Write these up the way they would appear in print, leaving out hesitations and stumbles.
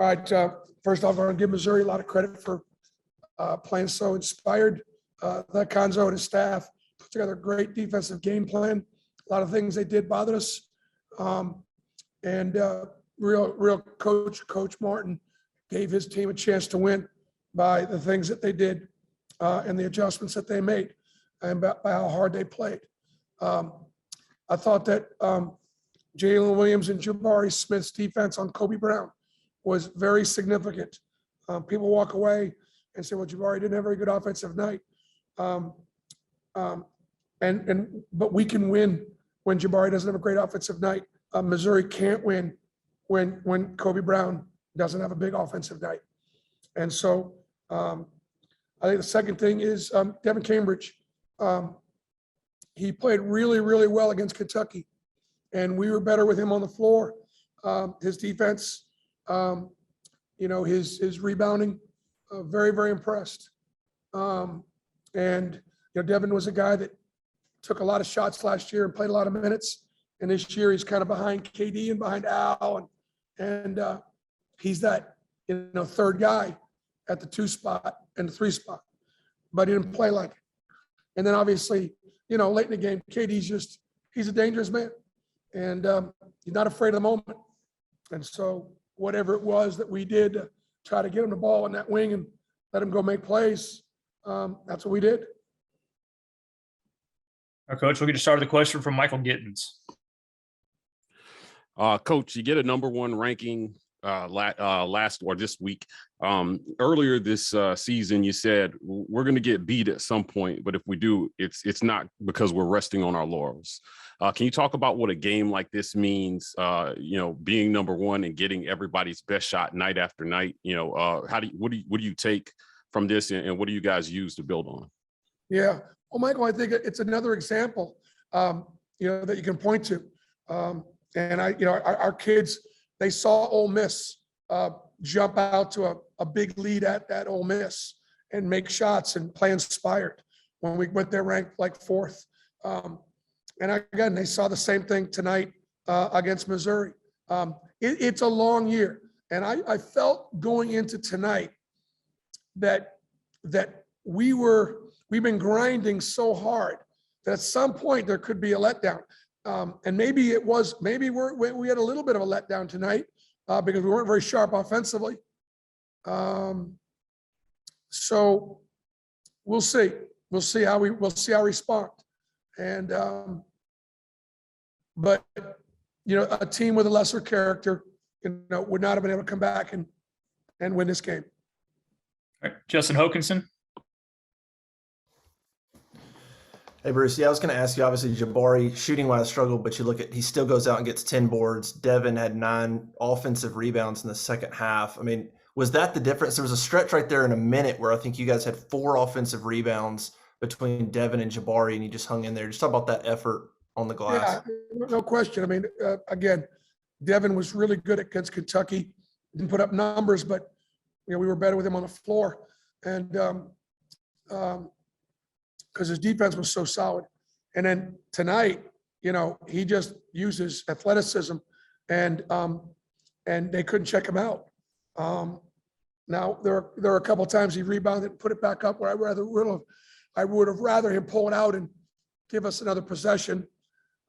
All right. First off, I want to give Missouri a lot of credit for playing so inspired. That Conzo and his staff put together a great defensive game plan. A lot of things they did bothered us. And real Coach Martin gave his team a chance to win by the things that they did and the adjustments that they made and by how hard they played. I thought that Jalen Williams and Jabari Smith's defense on Kobe Brown was very significant. People walk away and say, well, Jabari didn't have a very good offensive night. But we can win when Jabari doesn't have a great offensive night. Missouri can't win when Kobe Brown doesn't have a big offensive night. And so I think the second thing is Devin Cambridge. He played really, really well against Kentucky, and we were better with him on the floor. His defense, his rebounding, very, very impressed. Devin was a guy that took a lot of shots last year and played a lot of minutes. And this year he's kind of behind KD and behind Al, and he's that third guy at the 2 spot and the 3 spot, but he didn't play like it. And then obviously, late in the game, KD's he's a dangerous man, and he's not afraid of the moment. And so whatever it was that we did to try to get him the ball in that wing and let him go make plays, that's what we did. Our coach, we'll get to start with a question from Michael Gittins. Coach, you get a #1 ranking last or this week. Earlier this season, you said we're going to get beat at some point, but if we do, it's not because we're resting on our laurels. Can you talk about what a game like this means? Being #1 and getting everybody's best shot night after night. What do you take from this, and what do you guys use to build on? Yeah. Well, Michael, I think it's another example, that you can point to. Our kids, they saw Ole Miss jump out to a big lead at Ole Miss and make shots and play inspired when we went there ranked like 4th. Again, they saw the same thing tonight against Missouri. It's a long year. And I felt going into tonight that we've been grinding so hard that at some point there could be a letdown. And maybe we had a little bit of a letdown tonight because we weren't very sharp offensively. So we'll see. We'll see how we respond. And but a team with a lesser character, would not have been able to come back and win this game. All right, Justin Hokanson. Hey, Bruce. Yeah, I was going to ask you, obviously, Jabari shooting-wise struggled, but he still goes out and gets 10 boards. Devin had 9 offensive rebounds in the second half. I mean, was that the difference? There was a stretch right there in a minute where I think you guys had 4 offensive rebounds between Devin and Jabari, and you just hung in there. Just talk about that effort on the glass. Yeah, no question. I mean, again, Devin was really good against Kentucky. Didn't put up numbers, but we were better with him on the floor. And because his defense was so solid. And then tonight, he just uses athleticism, and they couldn't check him out. Now there are a couple of times he rebounded and put it back up where I would have rather him pull it out and give us another possession.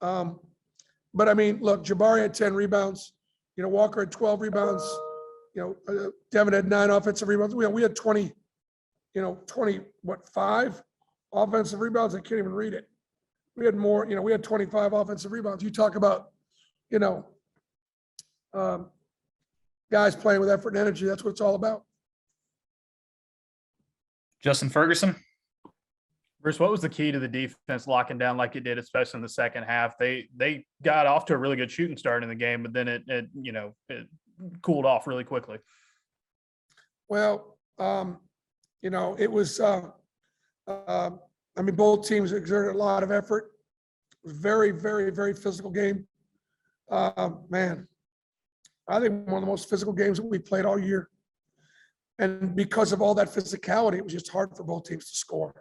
But I mean, look, Jabari had 10 rebounds. Walker had 12 rebounds. Devin had 9 offensive rebounds. We had 20. 5 offensive rebounds. I can't even read it. We had more, we had 25 offensive rebounds. You talk about, guys playing with effort and energy. That's what it's all about. Justin Ferguson. Bruce, what was the key to the defense locking down like it did, especially in the second half? They got off to a really good shooting start in the game, but then it cooled off really quickly. Well, it was, both teams exerted a lot of effort. It was very, very, very physical game. Man, I think one of the most physical games that we played all year. And because of all that physicality, it was just hard for both teams to score.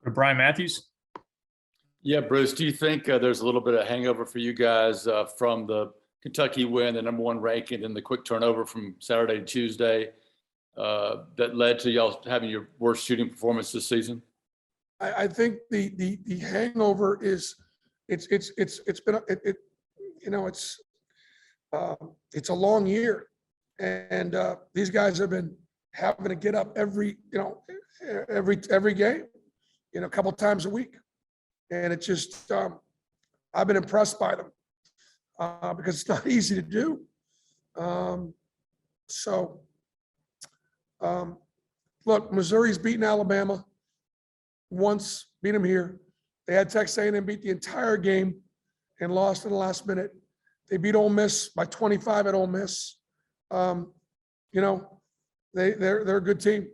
Brian Matthews. Yeah, Bruce, do you think there's a little bit of hangover for you guys from the Kentucky win, the number one ranking, and the quick turnover from Saturday to Tuesday that led to y'all having your worst shooting performance this season? I think the hangover is it's been it's a long year, and these guys have been having to get up every game, a couple times a week, and it just I've been impressed by them because it's not easy to do. Look, Missouri's beaten Alabama once, beat them here. They had Texas A&M beat the entire game and lost in the last minute. They beat Ole Miss by 25 at Ole Miss. They're a good team,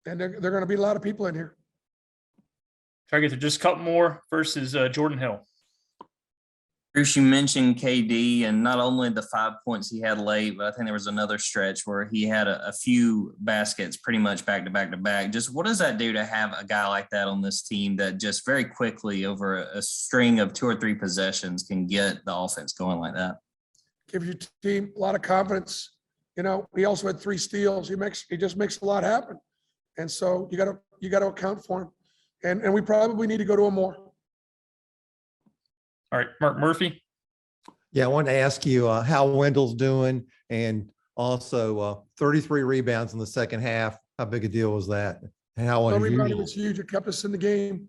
and they're going to beat a lot of people in here. Try to get to just a couple more versus Jordan Hill. Bruce, you mentioned KD, and not only the 5 points he had late, but I think there was another stretch where he had a few baskets pretty much back to back to back. Just what does that do to have a guy like that on this team that just very quickly over a string of 2 or 3 possessions can get the offense going like that? Gives your team a lot of confidence. He also had 3 steals. He just makes a lot happen. And so you got to account for him. And we probably need to go to him more. All right, Mark Murphy. Yeah, I wanted to ask you how Wendell's doing, and also 33 rebounds in the second half. How big a deal was that? And how Rebounding unusual? was huge. It kept us in the game.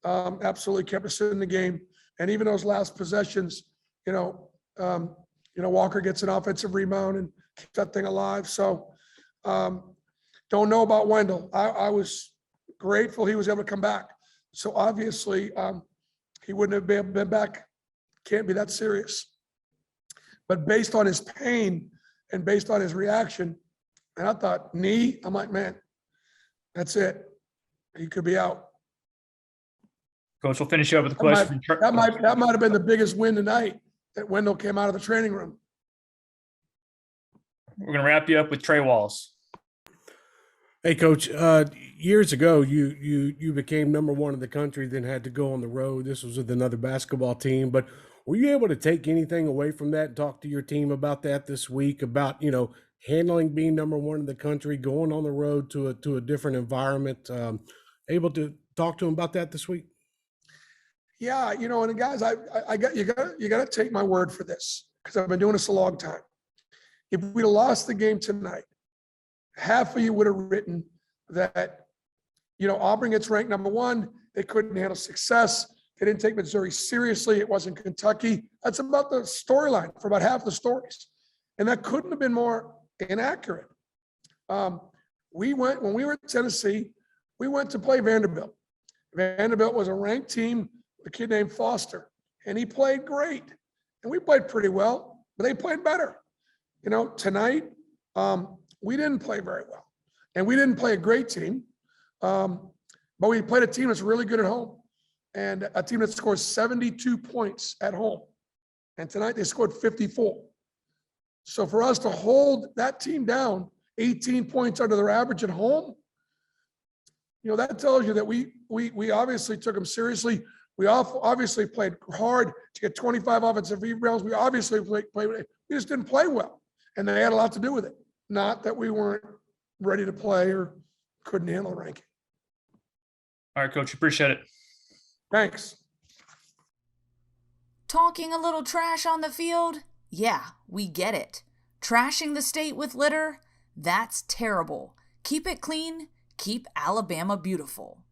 Absolutely kept us in the game. And even those last possessions, Walker gets an offensive rebound and keeps that thing alive. So don't know about Wendell. I was grateful he was able to come back. So obviously he wouldn't have been back. Can't be that serious. But based on his pain and based on his reaction, and I thought, knee, I'm like, man, that's it. He could be out. Coach, we'll finish up with a question. That might have been the biggest win tonight, that Wendell came out of the training room. We're going to wrap you up with Trey Wallace. Hey, Coach, years ago, you became number 1 in the country, then had to go on the road. This was with another basketball team. But were you able to take anything away from that and talk to your team about that this week, about, handling being number 1 in the country, going on the road to a different environment, able to talk to them about that this week? Yeah, and guys, you got to take my word for this, because I've been doing this a long time. If we'd have lost the game tonight, half of you would have written that, Auburn gets ranked number 1. They couldn't handle success. They didn't take Missouri seriously. It wasn't Kentucky. That's about the storyline for about half the stories. And that couldn't have been more inaccurate. When we were at Tennessee, we went to play Vanderbilt. Vanderbilt was a ranked team, a kid named Foster, and he played great. And we played pretty well, but they played better. Tonight, we didn't play very well. And we didn't play a great team, but we played a team that's really good at home, and a team that scores 72 points at home. And tonight they scored 54. So for us to hold that team down 18 points under their average at home, that tells you that we obviously took them seriously. We obviously played hard to get 25 offensive rebounds. We obviously played. We just didn't play well, and they had a lot to do with it. Not that we weren't ready to play or couldn't handle the ranking. All right, Coach, appreciate it. Thanks. Talking a little trash on the field? Yeah, we get it. Trashing the state with litter? That's terrible. Keep it clean. Keep Alabama beautiful.